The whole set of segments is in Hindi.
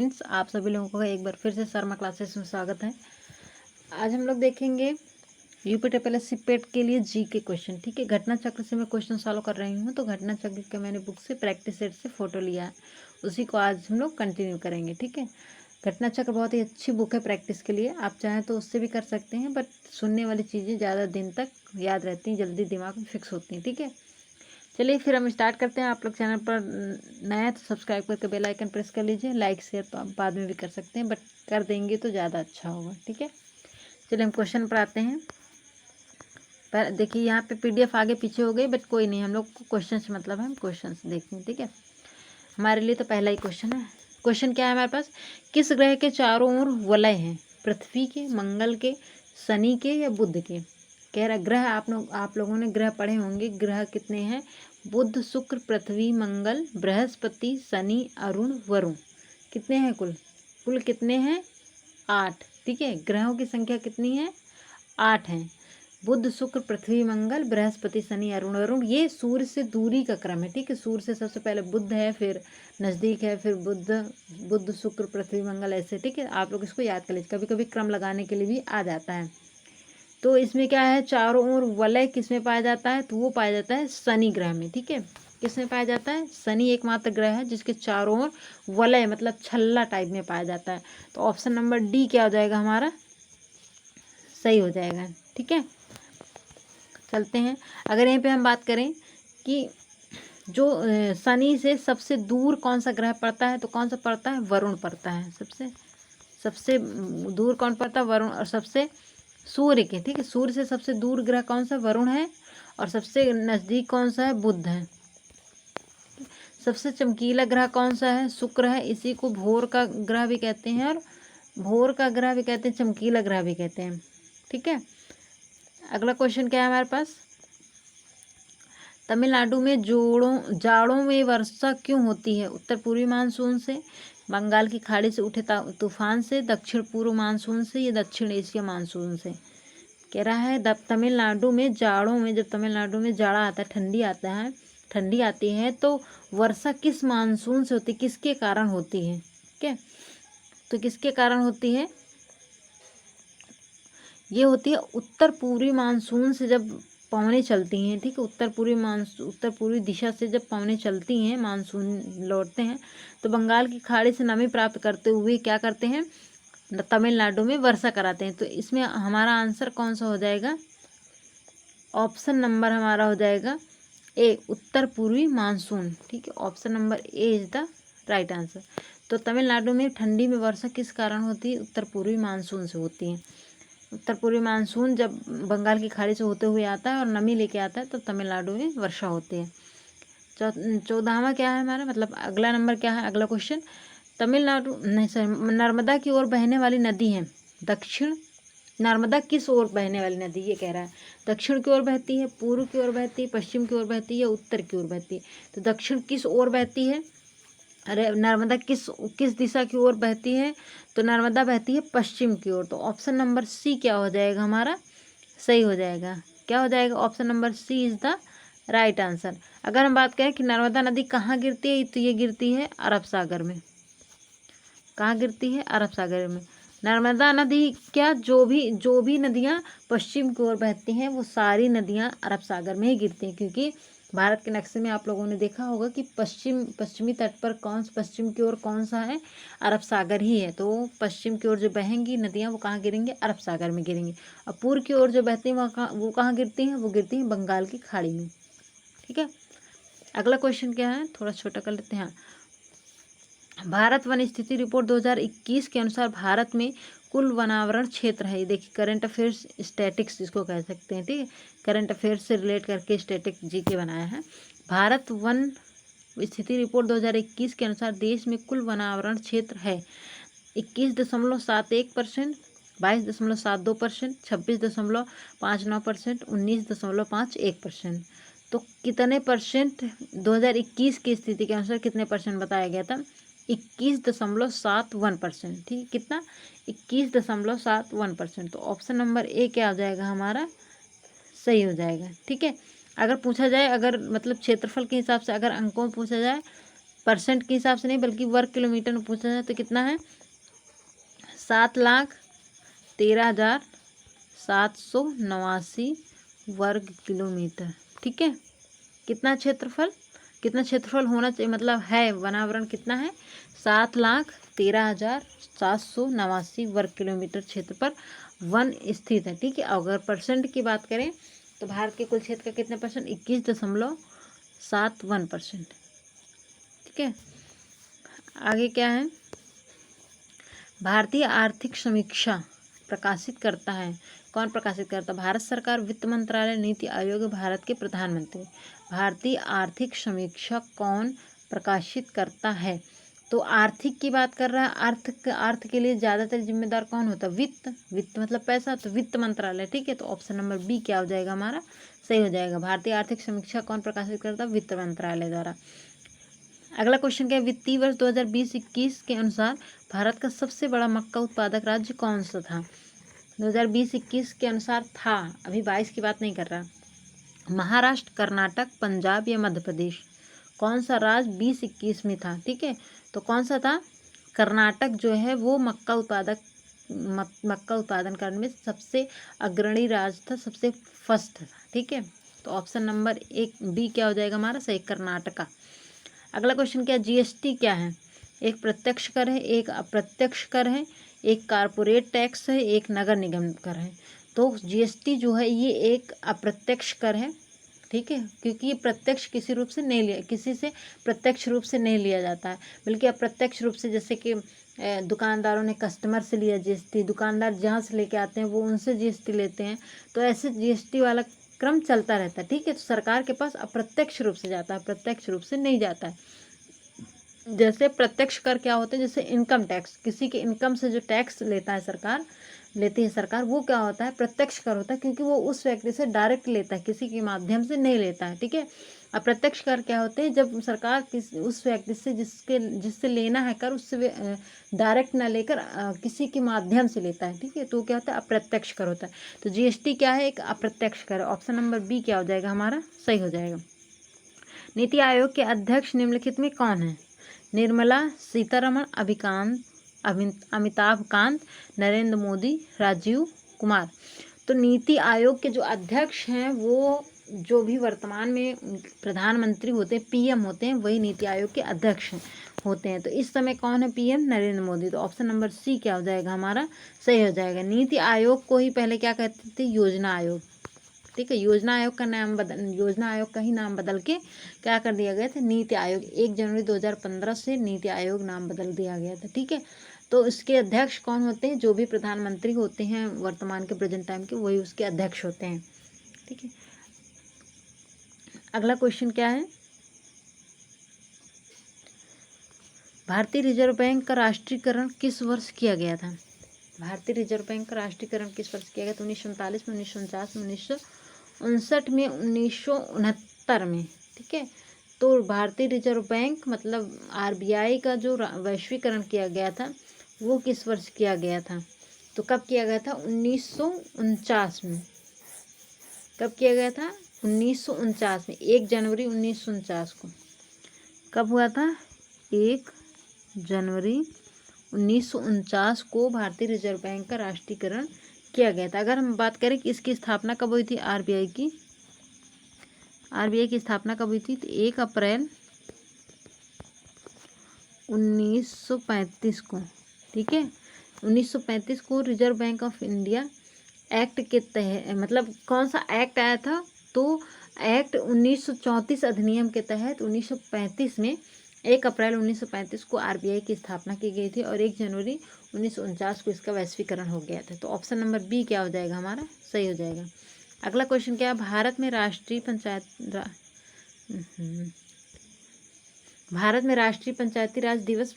फ्रेंड्स, आप सभी लोगों का एक बार फिर से शर्मा क्लासेस में स्वागत है। आज हम लोग देखेंगे यूपी ट्रिपल एस सी पेट के लिए जी के क्वेश्चन। ठीक है, घटना चक्र से मैं क्वेश्चन सॉल्व कर रही हूँ। तो घटना चक्र का मैंने बुक से प्रैक्टिस सेट से फोटो लिया है, उसी को आज हम लोग कंटिन्यू करेंगे। ठीक है, घटना चक्र बहुत ही अच्छी बुक है प्रैक्टिस के लिए। आप चाहें तो उससे भी कर सकते हैं, बट सुनने वाली चीज़ें ज़्यादा दिन तक याद रहती हैं, जल्दी दिमाग में फिक्स होती हैं। ठीक है, चलिए फिर हम स्टार्ट करते हैं। आप लोग चैनल पर नया है तो सब्सक्राइब करके बेल आइकन प्रेस कर लीजिए। लाइक शेयर तो आप बाद में भी कर सकते हैं, बट कर देंगे तो ज़्यादा अच्छा होगा। ठीक है, चलिए हम क्वेश्चन पर आते हैं। पर देखिए यहाँ पे पीडीएफ आगे पीछे हो गई, बट कोई नहीं, हम लोग को क्वेश्चन से मतलब है, हम क्वेश्चन देखते हैं। ठीक है, हमारे लिए तो पहला ही क्वेश्चन है। क्वेश्चन क्या है हमारे पास? किस ग्रह के चारों ओर वलय हैं? पृथ्वी के, मंगल के, शनि के या बुध के? कह रहा ग्रह, आप लोगों ने ग्रह पढ़े होंगे। ग्रह कितने हैं? बुध, शुक्र, पृथ्वी, मंगल, बृहस्पति, शनि, अरुण, वरुण। कितने हैं कुल? कुल कितने हैं? 8। ठीक है, ग्रहों की संख्या कितनी है? 8 हैं। बुध, शुक्र, पृथ्वी, मंगल, बृहस्पति, शनि, अरुण, वरुण। ये सूर्य से दूरी का क्रम है। ठीक है, सूर्य से सबसे पहले बुध है, फिर नज़दीक है, फिर बुध, शुक्र, पृथ्वी, मंगल, ऐसे। ठीक है, आप लोग इसको याद कर लीजिए, कभी कभी क्रम लगाने के लिए भी आ जाता है। तो इसमें क्या है? चारों ओर वलय किसमें पाया जाता है? तो वो पाया जाता है शनि ग्रह में। ठीक है, किसमें पाया जाता है? शनि एकमात्र ग्रह है जिसके चारों ओर वलय मतलब छल्ला टाइप में पाया जाता है। तो ऑप्शन नंबर डी क्या हो जाएगा हमारा? सही हो जाएगा। ठीक है, चलते हैं। अगर यहीं पे हम बात करें कि जो शनि से सबसे दूर कौन सा ग्रह पड़ता है, तो कौन सा पड़ता है? वरुण पड़ता है। सबसे दूर कौन पड़ता है? वरुण। और सबसे सूर्य के, ठीक है, सूर्य से सबसे दूर ग्रह कौन सा? वरुण है। और सबसे नज़दीक कौन सा है? बुध है। सबसे चमकीला ग्रह कौन सा है? शुक्र है। इसी को भोर का ग्रह भी कहते हैं, और भोर का ग्रह भी कहते हैं, चमकीला ग्रह भी कहते हैं। ठीक है, अगला क्वेश्चन क्या है हमारे पास? तमिलनाडु में जाड़ों में वर्षा क्यों होती है? उत्तर पूर्वी मानसून से, बंगाल की खाड़ी से उठे तूफान से, दक्षिण पूर्व मानसून से, या दक्षिण एशिया मानसून से? कह रहा है तमिलनाडु में जाड़ों में, जब तमिलनाडु में जाड़ा आता है, ठंडी आती है, तो वर्षा किस मानसून से होती है? किसके कारण होती है? ठीक है, तो किसके कारण होती है? ये होती है उत्तर पूर्वी मानसून से, जब पवनें चलती हैं। ठीक है, उत्तर पूर्वी दिशा से जब पवनें चलती हैं, मानसून लौटते हैं, तो बंगाल की खाड़ी से नमी प्राप्त करते हुए क्या करते हैं? तमिलनाडु में वर्षा कराते हैं। तो इसमें हमारा आंसर कौन सा हो जाएगा? ऑप्शन नंबर हमारा हो जाएगा ए, उत्तर पूर्वी मानसून। ठीक है, option number A is the right answer. तो तमिलनाडु में ठंडी में वर्षा किस कारण होती है? उत्तर पूर्वी मानसून से होती है। उत्तर पूर्वी मानसून जब बंगाल की खाड़ी से होते हुए आता है और नमी लेके आता है, तो तमिलनाडु में वर्षा होती है। 14वां क्या है हमारा, मतलब अगला नंबर क्या है? अगला क्वेश्चन, तमिलनाडु नहीं सर, नर्मदा की ओर बहने वाली नदी है दक्षिण। नर्मदा किस ओर बहने वाली नदी, ये कह रहा है। दक्षिण की ओर बहती है, पूर्व की ओर बहती है, पश्चिम की ओर बहती है, या उत्तर की ओर बहती है? तो दक्षिण किस ओर बहती है? अरे नर्मदा किस किस दिशा की ओर बहती है? तो नर्मदा बहती है पश्चिम की ओर। तो ऑप्शन नंबर सी क्या हो जाएगा हमारा? सही हो जाएगा। क्या हो जाएगा? Option number C is the right answer. अगर हम बात करें कि नर्मदा नदी कहाँ गिरती है, तो ये गिरती है अरब सागर में। कहाँ गिरती है? अरब सागर में। नर्मदा नदी क्या, जो भी नदियाँ पश्चिम की ओर बहती हैं, वो सारी नदियाँ अरब सागर में ही गिरती हैं, क्योंकि भारत के नक्शे में आप लोगों ने देखा होगा कि पश्चिमी तट पर पश्चिम की ओर कौन सा है? अरब सागर ही है। तो पश्चिम की ओर जो बहेंगी नदियाँ, वो कहाँ गिरेंगी? अरब सागर में गिरेंगी। और पूर्व की ओर जो बहती हैं वो कहाँ गिरती हैं? वो गिरती हैं बंगाल की खाड़ी में। ठीक है, अगला क्वेश्चन क्या है, थोड़ा छोटा कर लेते हैं। भारत वन स्थिति रिपोर्ट 2021 के अनुसार भारत में कुल वनावरण क्षेत्र है। देखिए, करंट अफेयर्स स्टैटिक्स इसको कह सकते हैं। ठीक है, करंट अफेयर्स से रिलेट करके स्टैटिक जीके बनाया है। भारत वन स्थिति रिपोर्ट 2021 के अनुसार देश में कुल वनावरण क्षेत्र है 21.71%, 22.72%, 26.59%, 19.51%। तो कितने परसेंट 2021 की स्थिति के अनुसार कितने परसेंट बताया गया था? 21.71%। ठीक, कितना? 21.71%। तो ऑप्शन नंबर ए क्या हो जाएगा हमारा? सही हो जाएगा। ठीक है, अगर पूछा जाए, अगर मतलब क्षेत्रफल के हिसाब से अगर अंकों में पूछा जाए, परसेंट के हिसाब से नहीं बल्कि वर्ग किलोमीटर में पूछा जाए तो कितना है, 7,13,789 वर्ग किलोमीटर। ठीक है, कितना क्षेत्रफल होना चाहिए, मतलब है वनावरण कितना है, 7,13,789 वर्ग किलोमीटर क्षेत्र पर वन स्थित है। ठीक है, अगर परसेंट की बात करें तो भारत के कुल क्षेत्र का कितने परसेंट, 21.71%। ठीक है, आगे क्या है, भारतीय आर्थिक समीक्षा प्रकाशित करता है, कौन प्रकाशित करता है, भारत सरकार, वित्त मंत्रालय, नीति आयोग, भारत के प्रधानमंत्री। भारतीय आर्थिक समीक्षा कौन प्रकाशित करता है, तो आर्थिक की बात कर रहा है, अर्थ के लिए ज़्यादातर जिम्मेदार कौन होता है, वित्त मतलब पैसा, तो वित्त मंत्रालय। ठीक है, तो ऑप्शन नंबर बी क्या हो जाएगा हमारा, सही हो जाएगा। भारतीय आर्थिक समीक्षा कौन प्रकाशित करता है, वित्त मंत्रालय द्वारा। अगला क्वेश्चन क्या है, वित्तीय वर्ष 2020-21 के अनुसार भारत का सबसे बड़ा मक्का उत्पादक राज्य कौन सा था। 2020-21 के अनुसार था, अभी 22 की बात नहीं कर रहा। महाराष्ट्र, कर्नाटक, पंजाब या मध्य प्रदेश, कौन सा राज्य 20-21 में था। ठीक है, तो कौन सा था, कर्नाटक जो है वो मक्का उत्पादन करने में सबसे अग्रणी राज्य था, सबसे फर्स्ट था। ठीक है, तो ऑप्शन नंबर एक बी क्या हो जाएगा हमारा, सही, कर्नाटका। अगला क्वेश्चन क्या, जीएसटी क्या है, एक प्रत्यक्ष कर है, एक अप्रत्यक्ष कर है, एक कारपोरेट टैक्स है, एक नगर निगम कर है। तो जीएसटी जो है ये एक अप्रत्यक्ष कर है। ठीक है, क्योंकि ये प्रत्यक्ष किसी रूप से नहीं लिया, किसी से प्रत्यक्ष रूप से नहीं लिया जाता है, बल्कि अप्रत्यक्ष रूप से, जैसे कि दुकानदारों ने कस्टमर से लिया जीएसटी, दुकानदार जहाँ से लेके आते हैं वो उनसे जीएसटी लेते हैं, तो ऐसे जीएसटी वाला क्रम चलता रहता है। ठीक है, तो सरकार के पास अप्रत्यक्ष रूप से जाता है, प्रत्यक्ष रूप से नहीं जाता है। जैसे प्रत्यक्ष कर क्या होते हैं, जैसे इनकम टैक्स, किसी के इनकम से जो टैक्स लेती है सरकार, वो क्या होता है, प्रत्यक्ष कर होता है, क्योंकि वो उस व्यक्ति से डायरेक्ट लेता है, किसी के माध्यम से नहीं लेता है। ठीक है, अप्रत्यक्ष कर क्या होते हैं, जब सरकार उस व्यक्ति से जिससे लेना है कर, उससे डायरेक्ट ना लेकर किसी के माध्यम से लेता है। ठीक है, तो क्या होता है, अप्रत्यक्ष कर होता है। तो जीएसटी क्या है, एक अप्रत्यक्ष कर। ऑप्शन नंबर बी क्या हो जाएगा हमारा, सही हो जाएगा। नीति आयोग के अध्यक्ष निम्नलिखित में कौन है, निर्मला सीतारमण, अमिताभ कांत, नरेंद्र मोदी, राजीव कुमार। तो नीति आयोग के जो अध्यक्ष हैं वो जो भी वर्तमान में प्रधानमंत्री होते हैं, पीएम होते हैं, वही नीति आयोग के अध्यक्ष होते हैं। तो इस समय कौन है पीएम, नरेंद्र मोदी। तो ऑप्शन नंबर सी क्या हो जाएगा हमारा, सही हो जाएगा। नीति आयोग को ही पहले क्या कहते थे, योजना आयोग। ठीक है, योजना आयोग का ही नाम बदल के क्या कर दिया गया था, नीति आयोग। 1 जनवरी 2015 से नीति आयोग नाम बदल दिया गया था। ठीक है, तो इसके अध्यक्ष कौन होते हैं, जो भी प्रधानमंत्री होते हैं वर्तमान के, प्रेजेंट टाइम के, वही उसके अध्यक्ष होते हैं। ठीक है, अगला क्वेश्चन क्या है, भारतीय रिजर्व बैंक का राष्ट्रीयकरण किस वर्ष किया गया था। भारतीय रिजर्व बैंक का राष्ट्रीयकरण किस वर्ष किया गया था, 1939 में, 1949 में, 1959 में, 1969 में। ठीक है, तो भारतीय रिजर्व बैंक मतलब आरबीआई का जो वैश्वीकरण किया गया था वो किस वर्ष किया गया था, तो कब किया गया था, 1949 में। कब किया गया था, 1949 में, 1 जनवरी 1949 को। कब हुआ था, 1 जनवरी 1949 को भारतीय रिजर्व बैंक का राष्ट्रीयकरण किया गया था। अगर हम बात करें कि इसकी स्थापना कब हुई थी, आरबीआई की स्थापना कब हुई थी, तो 1 अप्रैल 1935 को। ठीक है, 1935 को reserve bank of India act के तहत, मतलब कौन सा एक्ट आया था, तो एक्ट 1934 अधिनियम के तहत 1935 में 1 अप्रैल 1935 को आरबीआई की स्थापना की गई थी और 1 जनवरी 1949 को इसका वैश्वीकरण हो गया था। तो ऑप्शन नंबर बी क्या हो जाएगा हमारा, सही हो जाएगा। अगला क्वेश्चन क्या है, भारत में राष्ट्रीय पंचायती राज दिवस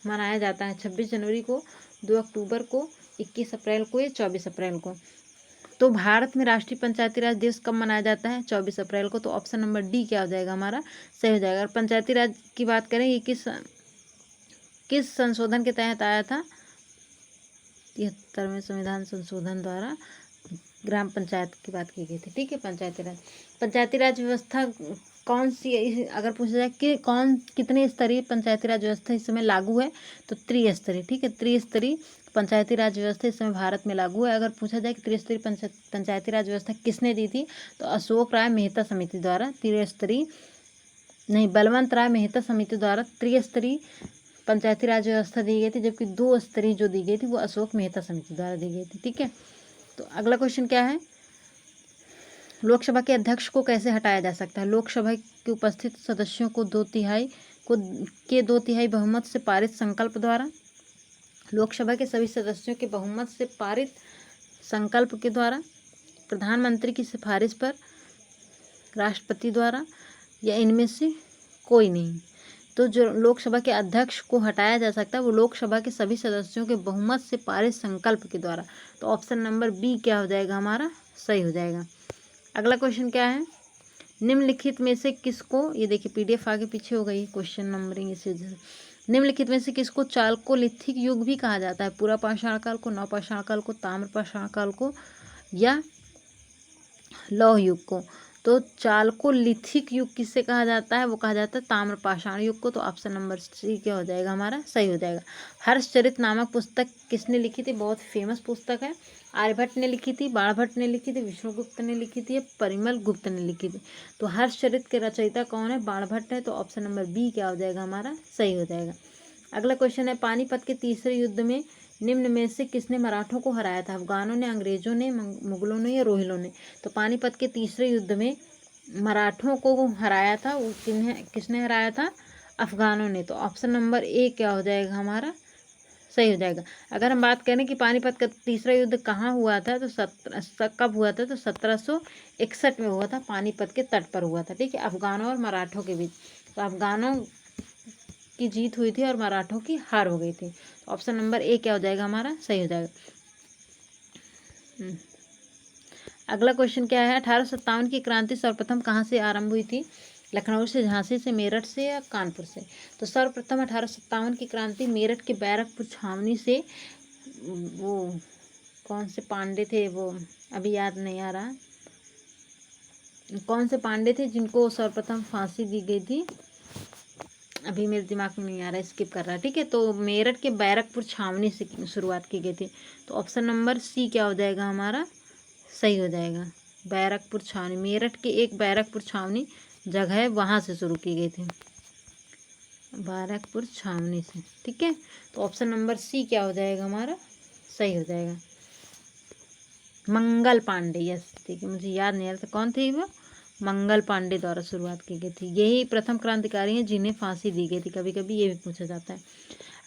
मनाया जाता है 26 जनवरी को, 2 अक्टूबर को, 21 अप्रैल को या 24 अप्रैल को। तो भारत में राष्ट्रीय पंचायती राज दिवस कब मनाया जाता है, 24 अप्रैल को। तो ऑप्शन नंबर डी क्या हो जाएगा हमारा, सही हो जाएगा। और पंचायती राज की बात करें, ये किस संशोधन के तहत आया था, 73वें संविधान संशोधन द्वारा ग्राम पंचायत की बात की गई थी। ठीक है, पंचायती राज व्यवस्था कौन सी, अगर पूछा जाए कि कितने स्तरीय पंचायती राज व्यवस्था इस समय लागू है, तो त्रिस्तरीय। ठीक है, त्रिस्तरीय पंचायती राज व्यवस्था इस समय भारत में लागू है। अगर पूछा जाए कि त्रिस्तरीय पंचायती राज व्यवस्था किसने दी थी, तो अशोक राय मेहता समिति द्वारा त्रिस्तरीय, नहीं, बलवंत राय मेहता समिति द्वारा त्रिस्तरीय पंचायती राज व्यवस्था दी गई थी, जबकि 2 स्तरीय जो दी गई थी वो अशोक मेहता समिति द्वारा दी गई थी। ठीक है, तो अगला क्वेश्चन क्या है, लोकसभा के अध्यक्ष को कैसे हटाया जा सकता है। लोकसभा के उपस्थित सदस्यों को 2/3 बहुमत से पारित संकल्प द्वारा, लोकसभा के सभी सदस्यों के बहुमत से पारित संकल्प के द्वारा, प्रधानमंत्री की सिफारिश पर, राष्ट्रपति द्वारा, या इनमें से कोई नहीं। तो जो लोकसभा के अध्यक्ष को हटाया जा सकता है वो लोकसभा के सभी सदस्यों के बहुमत से पारित संकल्प के द्वारा। तो ऑप्शन नंबर बी क्या हो जाएगा हमारा, सही हो जाएगा। अगला क्वेश्चन क्या है, निम्नलिखित में से किसको, ये देखिए पीडीएफ आगे पीछे हो गई, क्वेश्चन नंबरिंग इस वजह से। निम्नलिखित में से किसको चालकोलिथिक युग भी कहा जाता है, पूरा पाषाण काल को, नवपाषाण काल को, ताम्र पाषाण काल को, या लौह युग को। तो चालकोलिथिक युग किससे कहा जाता है, वो कहा जाता है ताम्र पाषाण युग को। तो ऑप्शन नंबर सी क्या हो जाएगा हमारा, सही हो जाएगा। हर्षचरित नामक पुस्तक किसने लिखी थी, बहुत फेमस पुस्तक है। आर्यभट्ट ने लिखी थी, बाणभट्ट ने लिखी थी, विष्णुगुप्त ने लिखी थी, परिमल गुप्त ने लिखी थी। तो हर्षचरित के रचयिता कौन है, बाणभट्ट है। तो ऑप्शन नंबर बी क्या हो जाएगा हमारा, सही हो जाएगा। अगला क्वेश्चन है, पानीपत के तीसरे युद्ध में निम्न में से किसने मराठों को हराया था, अफगानों ने, अंग्रेजों ने, मुगलों ने, या रोहिलों ने। तो पानीपत के तीसरे युद्ध में मराठों को हराया था, वो किसने हराया था, अफगानों ने। तो ऑप्शन नंबर ए क्या हो जाएगा हमारा, सही हो जाएगा। अगर हम बात करें कि पानीपत का तीसरा युद्ध कहाँ हुआ था, तो कब हुआ था, तो 1761 में हुआ था, पानीपत के तट पर हुआ था। ठीक है, अफगानों और मराठों के बीच। तो अफगानों की जीत हुई थी और मराठों की हार हो गई थी। तो ऑप्शन नंबर ए क्या हो जाएगा हमारा, सही हो जाएगा। अगला क्वेश्चन क्या है, 1857 की क्रांति सर्वप्रथम कहाँ से आरंभ हुई थी, लखनऊ से, झांसी से, मेरठ से, या कानपुर से। तो सर्वप्रथम 1857 की क्रांति मेरठ के बैरकपुर छावनी से, वो कौन से पांडे थे, वो अभी याद नहीं आ रहा, कौन से पांडे थे जिनको सर्वप्रथम फांसी दी गई थी, अभी मेरे दिमाग में नहीं आ रहा, स्किप कर रहा है। ठीक है, तो मेरठ के बैरकपुर छावनी से शुरुआत की गई थी। तो ऑप्शन नंबर सी क्या हो जाएगा हमारा, सही हो जाएगा। बैरकपुर छावनी, मेरठ के एक बैरकपुर छावनी जगह है, वहाँ से शुरू की गई थी, बैरकपुर छावनी से। ठीक है, तो ऑप्शन नंबर सी क्या हो जाएगा हमारा, सही हो जाएगा। मंगल पांडे, यस, ठीक है, मुझे याद नहीं आ रहा था कौन थे वो, मंगल पांडे द्वारा शुरुआत की गई थी। यही प्रथम क्रांतिकारी हैं जिन्हें फांसी दी गई थी, कभी कभी ये भी पूछा जाता है।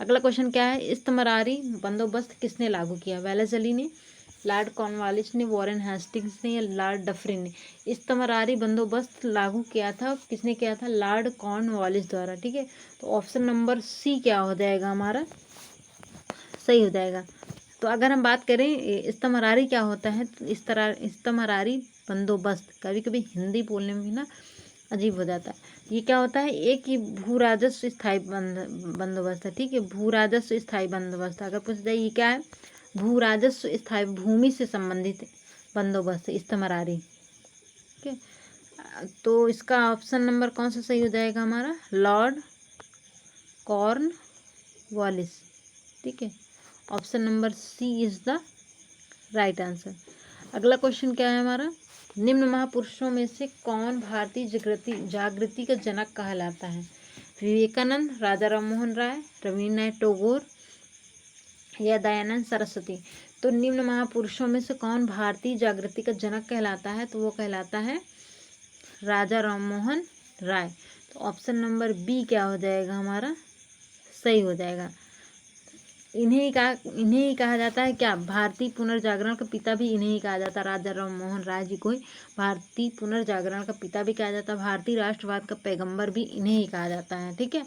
अगला क्वेश्चन क्या है, इस्तमरारी बंदोबस्त किसने लागू किया, वेलेस्ली ने, लॉर्ड कॉर्नवालिस ने, वॉरेन हेस्टिंग्स ने, या लॉर्ड डफरिन ने। इस्तमरारी बंदोबस्त लागू किया था, किसने किया था, लॉर्ड कॉर्नवालिस द्वारा। ठीक है, तो ऑप्शन नंबर सी क्या हो जाएगा हमारा, सही हो जाएगा। तो अगर हम बात करें इस्तमरारी क्या होता है, तो इस्तमरारी बंदोबस्त, कभी कभी हिंदी बोलने में भी ना अजीब हो जाता है। ये क्या होता है, एक ही भू राजस्व स्थायी बंदोबस्त है। ठीक है, भू राजस्व स्थायी बंदोबस्त। अगर पूछ जाए ये क्या है, भू राजस्व स्थायी, भूमि से संबंधित बंदोबस्त इस्तमरारी। ठीक है, तो इसका ऑप्शन नंबर कौन सा सही हो जाएगा हमारा, लॉर्ड कॉर्नवालिस। ठीक है, option number C is the right answer. अगला क्वेश्चन क्या है हमारा, निम्न महापुरुषों में से कौन भारतीय जागृति का जनक कहलाता है, विवेकानंद, राजा राममोहन राय, रविन्द्रनाथ टैगोर, या दयानंद सरस्वती। तो निम्न महापुरुषों में से कौन भारतीय जागृति का जनक कहलाता है, तो वो कहलाता है राजा राममोहन राय। तो ऑप्शन नंबर बी क्या हो जाएगा हमारा, सही हो जाएगा। इन्हें ही कहा जाता है क्या, भारतीय पुनर्जागरण का पिता भी इन्हें ही कहा जाता है, राजा राममोहन राय जी को ही भारतीय पुनर्जागरण का पिता भी कहा जाता है, भारतीय राष्ट्रवाद का पैगंबर भी इन्हें ही कहा जाता है। ठीक है,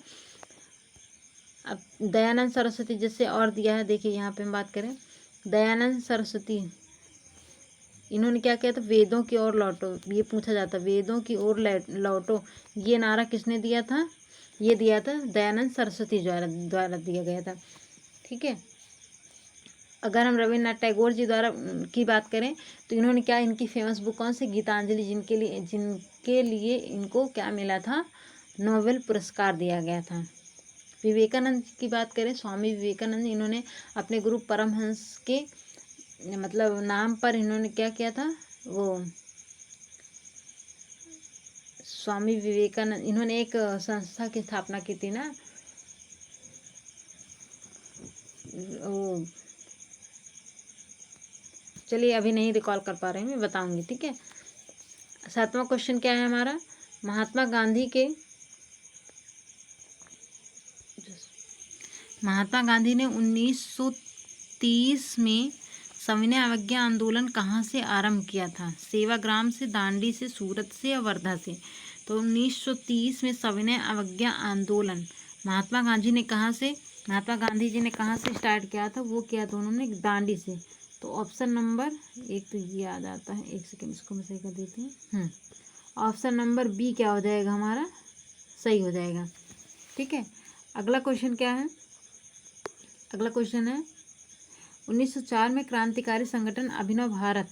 अब दयानंद सरस्वती जैसे और दिया है, देखिए यहाँ पे हम बात करें, दयानंद सरस्वती इन्होंने क्या किया था, वेदों की ओर लौटो, ये पूछा जाता, वेदों की ओर लौटो, ये नारा किसने दिया था, ये दिया था दयानंद सरस्वती द्वारा दिया गया था। ठीक है, अगर हम रविन्द्रनाथ टैगोर जी द्वारा की बात करें तो इन्होंने क्या, इनकी फेमस बुक कौन सी, गीतांजलि, जिनके लिए इनको क्या मिला था, नोबेल पुरस्कार दिया गया था। विवेकानंद की बात करें, स्वामी विवेकानंद, इन्होंने अपने गुरु परमहंस के मतलब नाम पर इन्होंने क्या किया था, वो स्वामी विवेकानंद इन्होंने एक संस्था की स्थापना की थी ना, वो चलिए अभी नहीं रिकॉल कर पा रहे हैं, मैं बताऊंगी, ठीक है। 7वां क्वेश्चन क्या है हमारा, महात्मा गांधी ने 1930 में सविनय अवज्ञा आंदोलन कहाँ से आरंभ किया था, सेवाग्राम से, दांडी से, सूरत से या वर्धा से। तो 1930 में सविनय अवज्ञा आंदोलन महात्मा गांधी जी ने कहाँ से स्टार्ट किया था, वो किया था उन्होंने दांडी से। तो ऑप्शन नंबर एक तो ये आ जाता है, एक सेकेंड इसको मैं सही कर देती हूँ। ऑप्शन नंबर बी क्या हो जाएगा हमारा, सही हो जाएगा, ठीक है। अगला क्वेश्चन क्या है, अगला क्वेश्चन है 1904 में क्रांतिकारी संगठन अभिनव भारत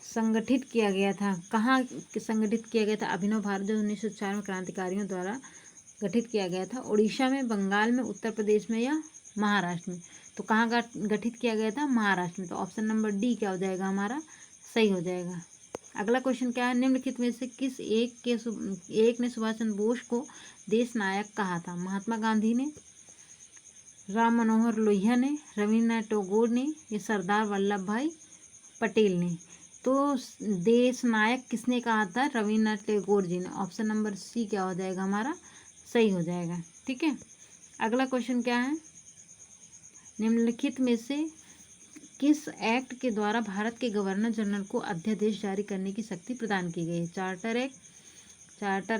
संगठित किया गया था, कहाँ संगठित किया गया था अभिनव भारत, जो 1904 में क्रांतिकारियों द्वारा गठित किया गया था, उड़ीसा में, बंगाल में, उत्तर प्रदेश में या महाराष्ट्र में। तो कहाँ गठित किया गया था, महाराष्ट्र में। तो ऑप्शन नंबर डी क्या हो जाएगा हमारा, सही हो जाएगा। अगला क्वेश्चन क्या है, निम्नलिखित में से किस एक ने सुभाष चंद्र बोस को देश नायक कहा था, महात्मा गांधी ने, राम मनोहर लोहिया ने, रविन्द्रनाथ टैगोर ने या सरदार वल्लभ भाई पटेल ने। तो देश नायक किसने कहा था, रविन्द्रनाथ टैगोर जी ने। ऑप्शन नंबर सी क्या हो जाएगा हमारा, सही हो जाएगा, ठीक है। अगला क्वेश्चन क्या है, निम्नलिखित में से किस एक्ट के द्वारा भारत के गवर्नर जनरल को अध्यादेश जारी करने की शक्ति प्रदान की गई है, charter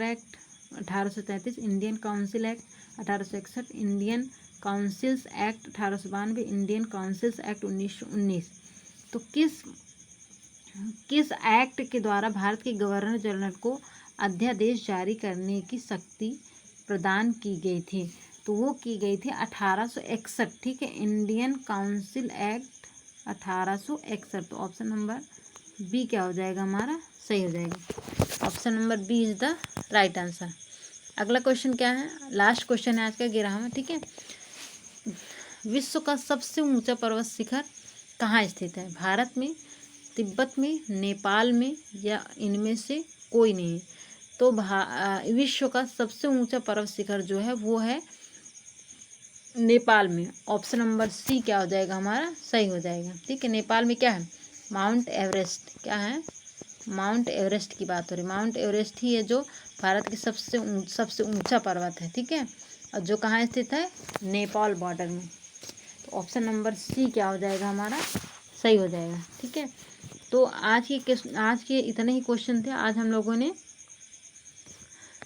act 1833, Indian council act 1861, Indian councils act 1892, Indian councils act 1919। तो किस एक्ट के द्वारा भारत के गवर्नर जनरल को अध्यादेश जारी करने की शक्ति प्रदान की गई थी, तो वो की गई थी 1861, ठीक है, इंडियन काउंसिल एक्ट 1861। तो ऑप्शन नंबर बी क्या हो जाएगा हमारा, सही हो जाएगा। Option number B is the right answer. अगला क्वेश्चन क्या है, लास्ट क्वेश्चन है आज का 11वां, ठीक है। विश्व का सबसे ऊंचा पर्वत शिखर कहाँ स्थित है, भारत में, तिब्बत में, नेपाल में या इनमें से कोई नहीं। तो विश्व का सबसे ऊंचा पर्वत शिखर जो है वो है नेपाल में। ऑप्शन नंबर सी क्या हो जाएगा हमारा, सही हो जाएगा, ठीक है। नेपाल में क्या है, माउंट एवरेस्ट, क्या है, माउंट एवरेस्ट की बात हो रही है। माउंट एवरेस्ट ही है जो भारत की सबसे ऊंचा पर्वत है, ठीक है, और जो कहाँ स्थित है, नेपाल बॉर्डर में। तो ऑप्शन नंबर सी क्या हो जाएगा हमारा, सही हो जाएगा, ठीक है। तो आज के इतने ही क्वेश्चन थे। आज हम लोगों ने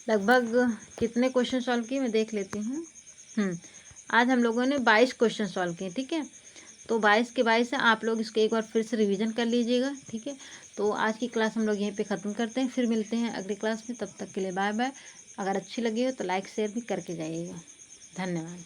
लगभग कितने क्वेश्चन सॉल्व किए, मैं देख लेती हूँ। आज हम लोगों ने 22 क्वेश्चन सॉल्व किए, ठीक है। तो 22 के 22 है, आप लोग इसको एक बार फिर से रिवीजन कर लीजिएगा, ठीक है। तो आज की क्लास हम लोग यहीं पे ख़त्म करते हैं, फिर मिलते हैं अगली क्लास में। तब तक के लिए बाय बाय। अगर अच्छी लगी हो तो लाइक शेयर भी करके जाइएगा। धन्यवाद।